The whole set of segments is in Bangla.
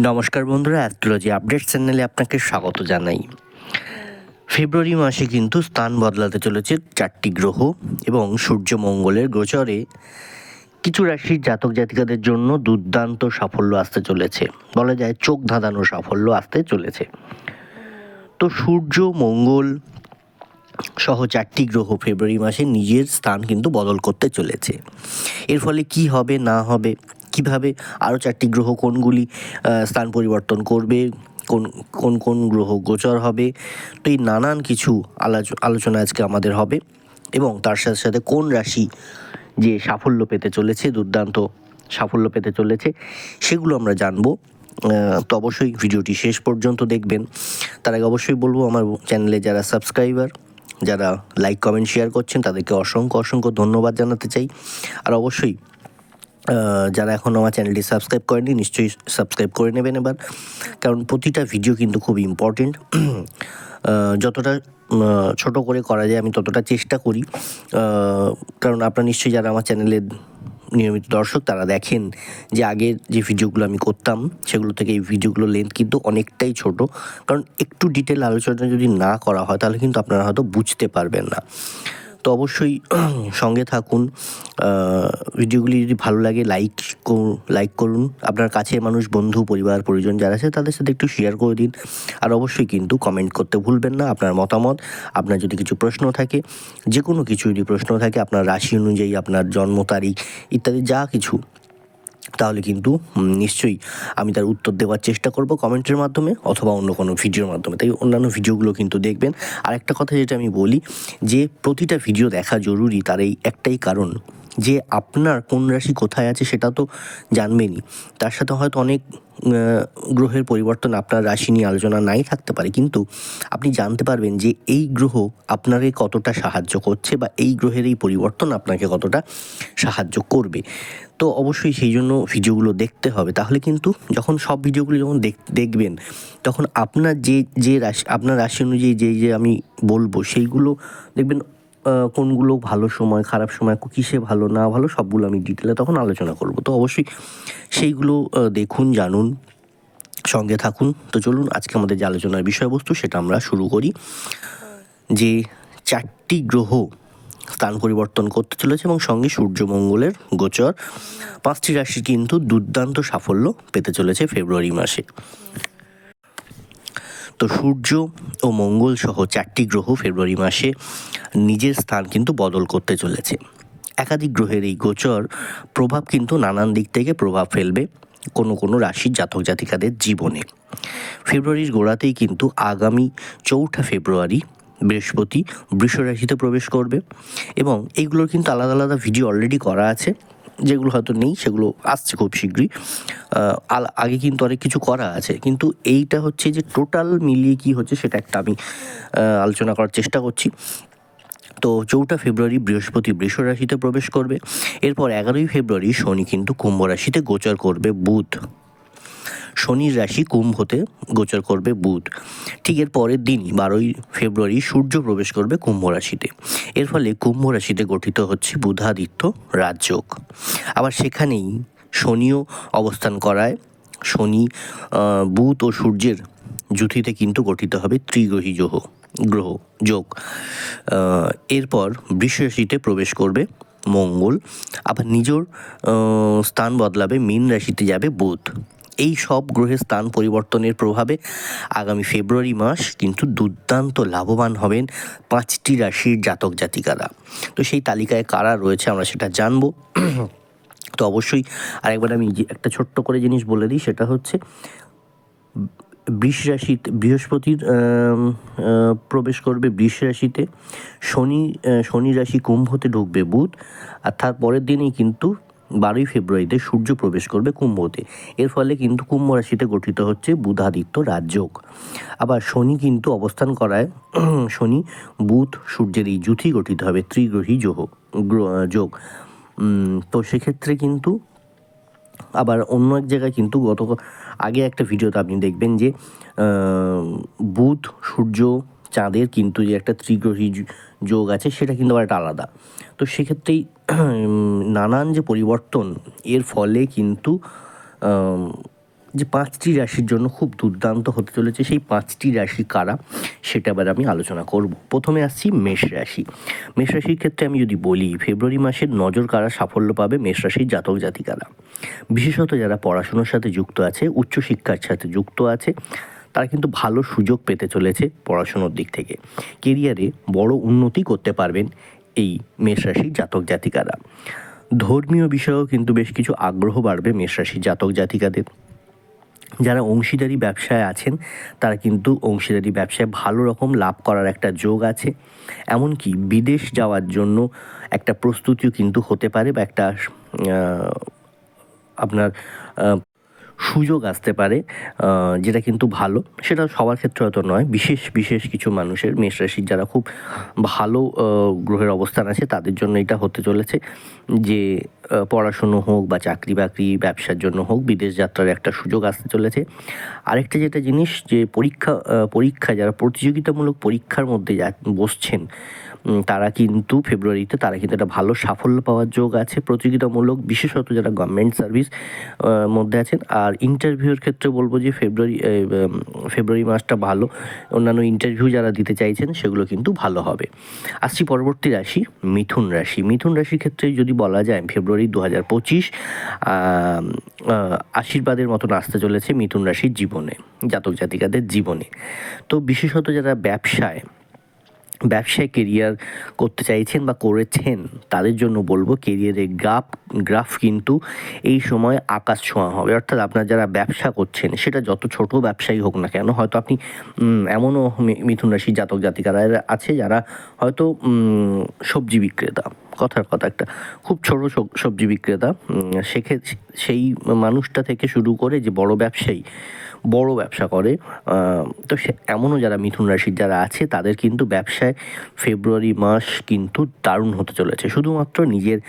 নমস্কার বন্ধুরা, অ্যাস্ট্রোলজি আপডেট চ্যানেলে আপনাকে স্বাগত জানাই। ফেব্রুয়ারি মাসে কিন্তু স্থান বদলাতে চলেছে 4টি গ্রহ এবং সূর্য মঙ্গলের গোচরে কিছু রাশির জাতক জাতিকাদের জন্য দুর্দান্ত সাফল্য আসতে চলেছে, বলা যায় চোখ ধাঁধানো সাফল্য আসতে চলেছে। তো সূর্য মঙ্গল সহ 4টি গ্রহ ফেব্রুয়ারি মাসে নিজের স্থান কিন্তু বদল করতে চলেছে। এর ফলে কি হবে না হবে, কিভাবে আরও 4টি গ্রহ কোনগুলি স্থান পরিবর্তন করবে, কোন কোন কোন গ্রহ গোচর হবে, তো এই নানান কিছু আলোচনা আজকে আমাদের হবে। এবং তার সাথে সাথে কোন রাশি যে সাফল্য পেতে চলেছে, দুর্দান্ত সাফল্য পেতে চলেছে, সেগুলো আমরা জানবো। তো অবশ্যই ভিডিওটি শেষ পর্যন্ত দেখবেন। তার আগে অবশ্যই বলবো, আমার চ্যানেলে যারা সাবস্ক্রাইবার, যারা লাইক কমেন্ট শেয়ার করছেন, তাদেরকে অসংখ্য অসংখ্য ধন্যবাদ জানাতে চাই। আর অবশ্যই যারা এখন আমার চ্যানেলটি সাবস্ক্রাইব করেনি, নিশ্চয়ই সাবস্ক্রাইব করে নেবেন এবার, কারণ প্রতিটা ভিডিও কিন্তু খুব ইম্পর্টেন্ট। যতটা ছোট করে করা যায় আমি ততটা চেষ্টা করি, কারণ আপনারা নিশ্চয়ই যারা আমার চ্যানেলের নিয়মিত দর্শক তারা দেখেন যে আগের যে ভিডিওগুলো আমি করতাম সেগুলো থেকে এই ভিডিওগুলোর লেন্থ কিন্তু অনেকটাই ছোট, কারণ একটু ডিটেল আলোচনা যদি না করা হয় তাহলে কিন্তু আপনারা হয়তো বুঝতে পারবেন না। তো অবশ্যই সঙ্গে থাকুন। ভিডিওগুলি যদি ভালো লাগে লাইক করুন, আপনার কাছের মানুষ, বন্ধু, পরিবার, পরিজন যারা আছে তাদের সাথে একটু শেয়ার করে দিন। আর অবশ্যই কিন্তু কমেন্ট করতে ভুলবেন না আপনার মতামত। আপনার যদি কিছু প্রশ্ন থাকে, যে কোনো কিছু যদি প্রশ্ন থাকে আপনার রাশি অনুযায়ী, আপনার জন্ম তারিখ ইত্যাদি যা কিছু, তাহলে কিন্তু নিশ্চয়ই আমি তার উত্তর দেওয়ার চেষ্টা করব কমেন্টের মাধ্যমে অথবা অন্য কোনো ভিডিওর মাধ্যমে। তাই অন্যান্য ভিডিওগুলো কিন্তু দেখবেন। আর একটা কথা যেটা আমি বলি, যে প্রতিটা ভিডিও দেখা জরুরি, তার এই একটাই কারণ যে আপনার কোন রাশি কোথায় আছে সেটা তো জানবেনই, তার সাথে হয়তো অনেক গ্রহের পরিবর্তন আপনার রাশি নিয়ে আলোচনা নাই থাকতে পারে, কিন্তু আপনি জানতে পারবেন যে এই গ্রহ আপনাকে কতটা সাহায্য করছে বা এই গ্রহের এই পরিবর্তন আপনাকে কতটা সাহায্য করবে। তো অবশ্যই সেই জন্য ভিডিওগুলো দেখতে হবে। তাহলে কিন্তু যখন সব ভিডিওগুলো যখন দেখবেন, তখন আপনার যে রাশি, আপনার রাশি অনুযায়ী যে আমি বলবো সেইগুলো দেখবেন, কোনগুলো ভালো সময়, খারাপ সময়, কিসে ভালো না ভালো সবগুলো আমি ডিটেলে তখন আলোচনা করব। তো অবশ্যই সেইগুলো দেখুন, জানুন, সঙ্গে থাকুন। তো চলুন আজকে আমাদের যে আলোচনার বিষয়বস্তু সেটা আমরা শুরু করি। যে 4টি গ্রহ স্থান পরিবর্তন করতে চলেছে এবং সঙ্গে সূর্য মঙ্গলের গোচর, 5টি রাশি কিন্তু দুর্দান্ত সাফল্য পেতে চলেছে ফেব্রুয়ারি মাসে। তো সূর্য ও মঙ্গল সহ 4টি গ্রহ ফেব্রুয়ারি মাসে নিজের স্থান কিন্তু বদল করতে চলেছে। একাধিক গ্রহের এই গোচর প্রভাব কিন্তু নানান দিক থেকে প্রভাব ফেলবে কোনো কোনো রাশির জাতক জাতিকাদের জীবনে। ফেব্রুয়ারির গোড়াতেই কিন্তু আগামী 4 ফেব্রুয়ারি বৃহস্পতি বৃষ রাশিতে প্রবেশ করবে এবং এইগুলোর কিন্তু আলাদা আলাদা ভিডিও অলরেডি করা আছে, যেগুলো হয়তো নেই সেগুলো আসছে খুব শীঘ্রই। আগে কিন্তু অনেক কিছু করা আছে, কিন্তু এইটা হচ্ছে যে টোটাল মিলিয়ে কি হচ্ছে সেটা একটা আমি আলোচনা করার চেষ্টা করছি। তো 4 ফেব্রুয়ারি বৃহস্পতি বৃষ রাশিতে প্রবেশ করবে। এরপর 11 ফেব্রুয়ারি শনি কিন্তু কুম্ভ রাশিতে গোচর করবে বুধ। শনির রাশি কুম্ভতে গোচর করবে বুধ। ঠিক এর পরের দিনই 12 ফেব্রুয়ারি সূর্য প্রবেশ করবে কুম্ভ রাশিতে। এর ফলে কুম্ভ রাশিতে গঠিত হচ্ছে বুধাদিত্য রাজযোগ। আবার সেখানেই শনিও অবস্থান করায় শনি বুধ ও সূর্যের জুথিতে কিন্তু গঠিত হবে ত্রিগ্রহী যোগ। এরপর বৃষ রাশিতে প্রবেশ করবে মঙ্গল, আবার নিজের স্থান বদলাবে, মীন রাশিতে যাবে বুধ। এই সব গ্রহের স্থান পরিবর্তনের প্রভাবে আগামী ফেব্রুয়ারি মাস কিন্তু দুর্দান্ত লাভবান হবেন 5টি রাশির জাতক জাতিকারা। তো সেই তালিকায় কারা রয়েছে আমরা সেটা জানবো। তো অবশ্যই আরেকবার আমি একটা ছোট্ট করে জিনিস বলে দিই, সেটা হচ্ছে বৃষ রাশিতে বৃহস্পতির প্রবেশ করবে বৃষ রাশিতে, শনি রাশি কুম্ভতে ঢুকবে বুধ, আর তার পরের দিনেই কিন্তু 12 ফেব্রুয়ারিতে সূর্য প্রবেশ করবে কুম্ভতে। এর ফলে কিন্তু কুম্ভ রাশিতে গঠিত হচ্ছে বুধাদিত্য রাজযোগ। আবার শনি কিন্তু অবস্থান করায় শনি বুধ সূর্যের এই জুথি গঠিত হবে ত্রিগ্রহী যোগ। তো সেক্ষেত্রে কিন্তু আবার অন্য এক জায়গায় কিন্তু আগে একটা ভিডিওতে আপনি দেখবেন যে বুধ সূর্য চাঁদের কিন্তু যে একটা ত্রিগ্রহী যোগ আছে সেটা কিন্তু আবার একটা আলাদা। তো সেক্ষেত্রেই নানান যে পরিবর্তন, এর ফলে কিন্তু যে 5টি রাশির জন্য খুব দুর্দান্ত হতে চলেছে, সেই 5টি রাশি কারা সেটা এবার আমি আলোচনা করব। প্রথমে আসছি মেষ রাশি। মেষ রাশির ক্ষেত্রে আমি যদি বলি, ফেব্রুয়ারি মাসের নজর কাড়া সাফল্য পাবে মেষ রাশির জাতক জাতিকারা। বিশেষত যারা পড়াশুনোর সাথে যুক্ত আছে, উচ্চশিক্ষার সাথে যুক্ত আছে, তারা কিন্তু ভালো সুযোগ পেতে চলেছে পড়াশুনোর দিক থেকে। কেরিয়ারে বড় উন্নতি করতে পারবেন এই মেষ রাশির জাতক জাতিকারা। ধর্মীয় বিষয়েও কিন্তু বেশ কিছু আগ্রহ বাড়বে মেষ রাশির জাতক জাতিকাদের। যারা অংশীদারি ব্যবসায় আছেন তারা কিন্তু অংশীদারি ব্যবসায় ভালো রকম লাভ করার একটা যোগ আছে। এমনকি বিদেশ যাওয়ার জন্য একটা প্রস্তুতিও কিন্তু হতে পারে, বা একটা আপনার সুযোগ আসতে পারে, যেটা কিন্তু ভালো। সেটা সবার ক্ষেত্রে হয়তো নয়, বিশেষ বিশেষ কিছু মানুষের, মেষ রাশির যারা খুব ভালো গ্রহের অবস্থান আছে তাদের জন্য এটা হতে চলেছে যে পড়াশুনো হোক বা চাকরি বাকরি ব্যবসার জন্য হোক, বিদেশ যাত্রার একটা সুযোগ আসতে চলেছে। আরেকটা যেটা জিনিস, যে পরীক্ষা যারা প্রতিযোগিতামূলক পরীক্ষার মধ্যে বসছেন, তারা কিন্তু ফেব্রুয়ারিতে তারা কিন্তু একটা ভালো সাফল্য পাওয়ার যোগ আছে প্রতিযোগিতামূলক, বিশেষত যারা গভর্নমেন্ট সার্ভিস মধ্যে আছেন। আর ইন্টারভিউর ক্ষেত্রে বলবো যে ফেব্রুয়ারি মাসটা ভালো, অন্যান্য ইন্টারভিউ যারা দিতে চাইছেন সেগুলো কিন্তু ভালো হবে। আসছি পরবর্তী রাশি মিথুন রাশি। মিথুন রাশির ক্ষেত্রে যদি বলা যায়, ফেব্রুয়ারি 2025 আশীর্বাদের মতন আসতে চলেছে মিথুন রাশির জীবনে, জাতক জাতিকাদের জীবনে। তো বিশেষত যারা ব্যবসায় কেরিয়ার করতে চাইছেন বা করেছেন, তাদের জন্য বলবো কেরিয়ারের গ্রাফ কিন্তু এই সময় আকাশ ছোঁয়া হবে। অর্থাৎ আপনার যারা ব্যবসা করছেন, সেটা যত ছোট ব্যবসায়ী হোক না কেন, হয়তো আপনি এমনও মিথুন রাশির জাতক জাতিকারা আছে যারা হয়তো সবজি বিক্রেতা, কথার কথা একটা খুব ছোট সবজি বিক্রেতা, সেই মানুষটা থেকে শুরু করে যে বড় ব্যবসা করে, তো এমনও যারা মিথুন রাশির যারা আছে তাদের কিন্তু ব্যবসায় ফেব্রুয়ারি মাস কিন্তু দারুণ হতে চলেছে। শুধুমাত্র নিজের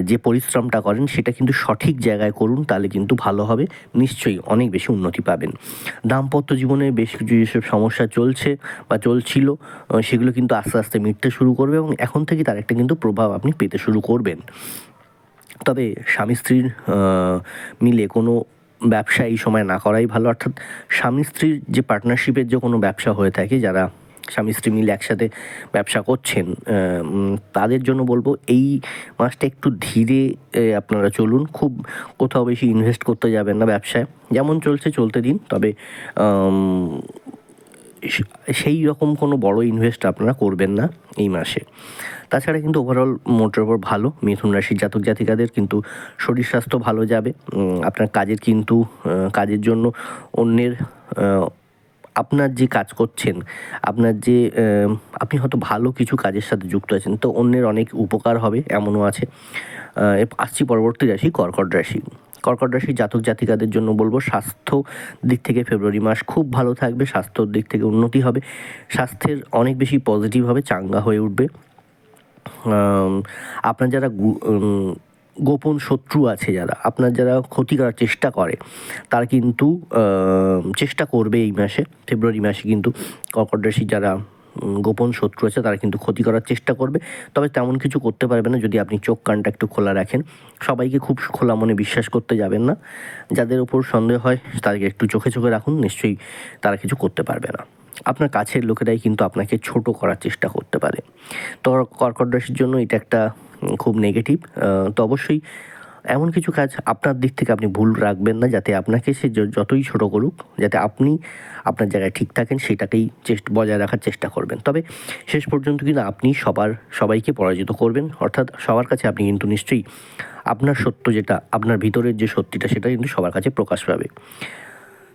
যে পরিশ্রমটা করেন সেটা কিন্তু সঠিক জায়গায় করুন, তাহলে কিন্তু ভালো হবে, নিশ্চয়ই অনেক বেশি উন্নতি পাবেন। দাম্পত্য জীবনে বেশ কিছু যেসব সমস্যা চলছে বা চলছিল, সেগুলো কিন্তু আস্তে আস্তে মিটতে শুরু করবে, এবং এখন থেকে তার একটা কিন্তু প্রভাব আপনি পেতে শুরু করবেন। তবে স্বামী স্ত্রীর মিলে কোনো ব্যবসা এই সময় না করাই ভালো। অর্থাৎ স্বামী স্ত্রীর যে পার্টনারশিপের যে কোনো ব্যবসা হয়ে থাকে, যারা স্বামী স্ত্রী মিলে একসাথে ব্যবসা করছেন, তাদের জন্য বলবো এই মাসটা একটু ধীরে আপনারা চলুন। খুব কোথাও বেশি ইনভেস্ট করতে যাবেন না ব্যবসায়, যেমন চলছে চলতে দিন। তবে সেই রকম কোনো বড় ইনভেস্ট আপনারা করবেন না এই মাসে। তাছাড়া কিন্তু ওভারঅল মোটের ওপর ভালো মিথুন রাশির জাতক জাতিকাদের, কিন্তু শরীর স্বাস্থ্য ভালো যাবে। আপনার কাজের জন্য অন্যের, আপনার যে কাজ করছেন, আপনি হয়তো ভালো কিছু কাজের সাথে যুক্ত আছেন, তো অন্যের অনেক উপকার হবে, এমনও আছে। আসছি পরবর্তী রাশি কর্কট রাশি। কর্কট রাশির জাতক জাতিকাদের জন্য বলবো স্বাস্থ্য দিক থেকে ফেব্রুয়ারি মাস খুব ভালো থাকবে, স্বাস্থ্যর দিক থেকে উন্নতি হবে, স্বাস্থ্যের অনেক বেশি পজিটিভ হবে, চাঙ্গা হয়ে উঠবে। আপনার যারা গোপন শত্রু আছে, যারা ক্ষতি করার চেষ্টা করে, তারা কিন্তু চেষ্টা করবে এই মাসে, ফেব্রুয়ারি মাসে কিন্তু কর্কট রাশির যারা গোপন শত্রু আছে তারা কিন্তু ক্ষতি করার চেষ্টা করবে। তবে তেমন কিছু করতে পারবে না যদি আপনি চোখ কানটা একটু খোলা রাখেন। সবাইকে খুব খোলা মনে বিশ্বাস করতে যাবেন না, যাদের ওপর সন্দেহ হয় তাদেরকে একটু চোখে রাখুন, নিশ্চয়ই তারা কিছু করতে পারবে না। আপনার কাছের লোকেরাই কিন্তু আপনাকে ছোট করার চেষ্টা করতে পারে। তো কর্কট রাশির জন্য এটা একটা খুব নেগেটিভ। তো অবশ্যই এমন কিছু কাজ আপনার দিক থেকে আপনি ভুল রাখবেন না, যাতে আপনাকে সে যতই ছোট করুক, যাতে আপনি আপনার জায়গায় ঠিক থাকেন, সেটাকেই বজায় রাখার চেষ্টা করবেন। তবে শেষ পর্যন্ত কিন্তু আপনি সবাইকে পরাজিত করবেন, অর্থাৎ সবার কাছে আপনি কিন্তু নিশ্চয়ই আপনার সত্য, যেটা আপনার ভিতরের যে সত্যিটা, সেটা কিন্তু সবার কাছে প্রকাশ পাবে।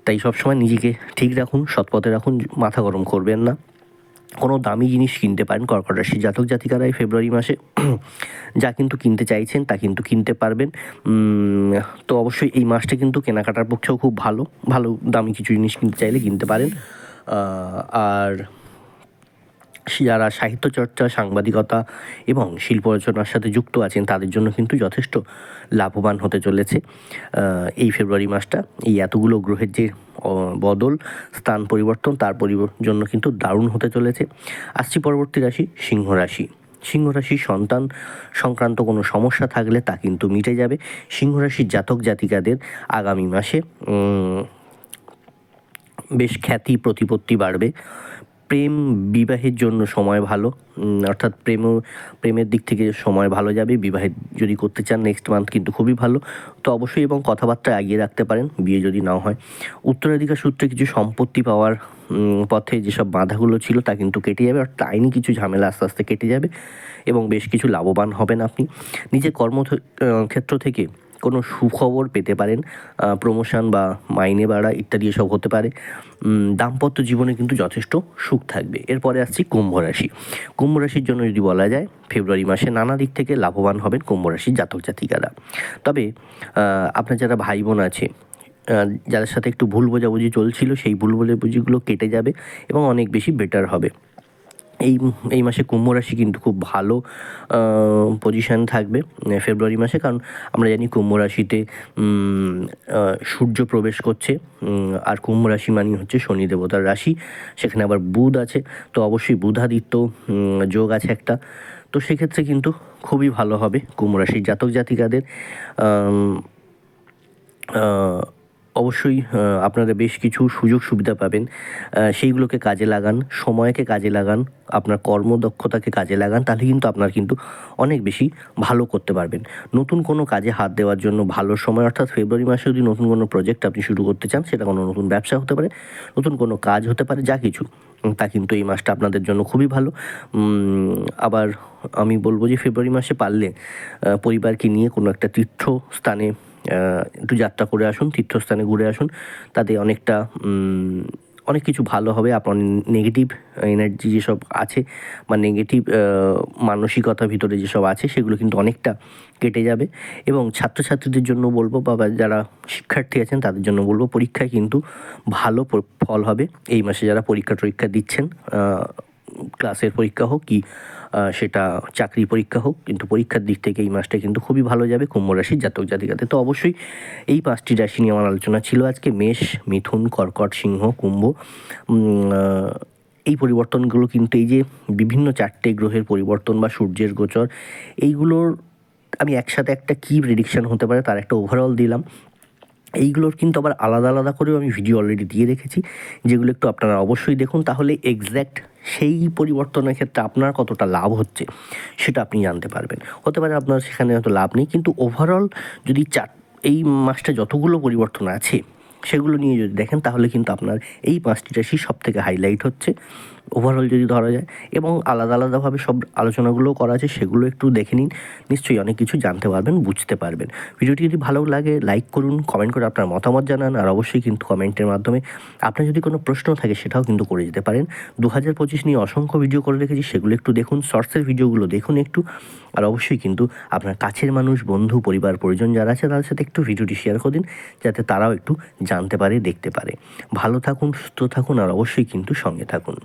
তাই সবসময় নিজেকে ঠিক রাখুন, সৎপথে রাখুন, মাথা গরম করবেন না। কোনো দামি জিনিস কিনতে পারেন কর্কট রাশির জাতক জাতিকারাই ফেব্রুয়ারি মাসে, যা কিন্তু কিনতে চাইছেন তা কিন্তু কিনতে পারবেন। তো অবশ্যই এই মাসটা কিন্তু কেনাকাটার পক্ষেও খুব ভালো দামি কিছু জিনিস কিনতে চাইলে কিনতে পারেন। আর যারা সাহিত্য চর্চা, সাংবাদিকতা এবং শিল্প রচনার সাথে যুক্ত আছেন, তাদের জন্য কিন্তু যথেষ্ট লাভবান হতে চলেছে এই ফেব্রুয়ারি মাসটা। এই এতগুলো গ্রহের যে বদল, স্থান পরিবর্তন, তার জন্য কিন্তু দারুণ হতে চলেছে। আসছি পরবর্তী রাশি সিংহ রাশি। সিংহ রাশির সন্তান সংক্রান্ত কোনো সমস্যা থাকলে তা কিন্তু মিটে যাবে। সিংহ রাশির জাতক জাতিকাদের আগামী মাসে বেশ খ্যাতি প্রতিপত্তি বাড়বে। প্রেম বিবাহের জন্য সময় ভালো, অর্থাৎ প্রেমের দিক থেকে সময় ভালো যাবে। বিবাহের যদি করতে চান নেক্সট মান্থ কিন্তু খুবই ভালো, তো অবশ্যই এবং কথাবার্তা এগিয়ে রাখতে পারেন বিয়ে যদি নাও হয়। উত্তরাধিকার সূত্রে কিছু সম্পত্তি পাওয়ার পথে যেসব বাধাগুলো ছিল তা কিন্তু কেটে যাবে, অর্থাৎ আইনি কিছু ঝামেলা আস্তে আস্তে কেটে যাবে এবং বেশ কিছু লাভবান হবেন আপনি। নিজের ক্ষেত্র থেকে কোনো সুখবর পেতে পারেন, প্রমোশন বা মাইনে বাড়া ইত্যাদি এসব হতে পারে। দাম্পত্য জীবনে কিন্তু যথেষ্ট সুখ থাকবে। এরপরে আসছি কুম্ভ রাশি। কুম্ভ রাশির জন্য যদি বলা যায় ফেব্রুয়ারি মাসে নানা দিক থেকে লাভবান হবেন কুম্ভ রাশির জাতক জাতিকারা। তবে আপনার যারা ভাই বোন আছে, যাদের সাথে একটু ভুল বোঝাবুঝি চলছিল, সেই ভুল বোঝাবুঝিগুলো কেটে যাবে এবং অনেক বেশি বেটার হবে। এই মাসে কুম্ভ রাশি কিন্তু খুব ভালো পজিশান থাকবে ফেব্রুয়ারি মাসে, কারণ আমরা জানি কুম্ভ রাশিতে সূর্য প্রবেশ করছে, আর কুম্ভ রাশি মানে হচ্ছে শনি দেবতার রাশি, সেখানে আবার বুধ আছে, তো অবশ্যই বুধাদিত্য যোগ আছে একটা, তো সেক্ষেত্রে কিন্তু খুবই ভালো হবে কুম্ভ রাশির জাতক জাতিকাদের। অবশ্যই আপনারা বেশ কিছু সুযোগ সুবিধা পাবেন, সেইগুলোকে কাজে লাগান, সময়কে কাজে লাগান, আপনার কর্মদক্ষতাকে কাজে লাগান, তাহলে কিন্তু আপনার কিন্তু অনেক বেশি ভালো করতে পারবেন। নতুন কোনো কাজে হাত দেওয়ার জন্য ভালো সময়, অর্থাৎ ফেব্রুয়ারি মাসে যদি নতুন কোনো প্রজেক্ট আপনি শুরু করতে চান, সেটা কোনো নতুন ব্যবসা হতে পারে, নতুন কোনো কাজ হতে পারে, যা কিছু, তা কিন্তু এই মাসটা আপনাদের জন্য খুবই ভালো। আবার আমি বলবো যে ফেব্রুয়ারি মাসে পারলে পরিবারকে নিয়ে কোনো একটা তীর্থস্থানে একটু যাত্রা করে আসুন, তীর্থস্থানে ঘুরে আসুন, তাতে অনেক কিছু ভালো হবে। আপনার নেগেটিভ এনার্জি যেসব আছে বা নেগেটিভ মানসিকতা ভিতরে যেসব আছে সেগুলো কিন্তু অনেকটা কেটে যাবে। এবং ছাত্রছাত্রীদের জন্য বলবো, বা যারা শিক্ষার্থী আছেন তাদের জন্য বলবো, পরীক্ষায় কিন্তু ভালো ফল হবে এই মাসে। যারা পরীক্ষা দিচ্ছেন, ক্লাসের পরীক্ষা হোক কি সেটা চাকরি পরীক্ষা হোক, কিন্তু পরীক্ষার দিক থেকে এই মাসটা কিন্তু খুবই ভালো যাবে কুম্ভ রাশির জাতক জাতিকাদের। তো অবশ্যই এই 5টি রাশি নিয়ে আমার আলোচনা ছিল আজকে। মেষ, মিথুন, কর্কট, সিংহ, কুম্ভ। এই পরিবর্তনগুলো কিন্তু এই যে বিভিন্ন 4টে গ্রহের পরিবর্তন বা সূর্যের গোচর, এইগুলোর আমি একসাথে একটা কী প্রেডিকশান হতে পারে তার একটা ওভারঅল দিলাম। এইগুলোর কিন্তু আবার আলাদা আলাদা করেও আমি ভিডিও অলরেডি দিয়ে রেখেছি, যেগুলো একটু আপনারা অবশ্যই দেখুন, তাহলে এক্স্যাক্ট সেই পরিবর্তনের ক্ষেত্রে আপনার কতটা লাভ হচ্ছে সেটা আপনি জানতে পারবেন। হতে পারে আপনার সেখানে হয়তো লাভ নেই, কিন্তু ওভারঅল যদি এই মাসটা যতগুলো পরিবর্তন আছে সেগুলো নিয়ে যদি দেখেন, তাহলে কিন্তু আপনার এই 5টি রাশি সবথেকে হাইলাইট হচ্ছে ওভারঅল যদি ধরা যায়। এবং আলাদা আলাদাভাবে সব আলোচনাগুলোও করা আছে, সেগুলো একটু দেখে নিন, নিশ্চয়ই অনেক কিছু জানতে পারবেন, বুঝতে পারবেন। ভিডিওটি যদি ভালো লাগে লাইক করুন, কমেন্ট করে আপনার মতামত জানান, আর অবশ্যই কিন্তু কমেন্টের মাধ্যমে আপনার যদি কোনো প্রশ্ন থাকে সেটাও কিন্তু করে যেতে পারেন। 2025 নিয়ে অসংখ্য ভিডিও করে রেখেছি, সেগুলো একটু দেখুন, শর্টসের ভিডিওগুলো দেখুন একটু, আর অবশ্যই কিন্তু আপনার কাছের মানুষ, বন্ধু, পরিবার, পরিজন যারা আছে তাদের সাথে একটু ভিডিওটি শেয়ার করে দিন, যাতে তারাও একটু জানতে পারে, দেখতে পারে। ভালো থাকুন, সুস্থ থাকুন, আর অবশ্যই কিন্তু সঙ্গে থাকুন।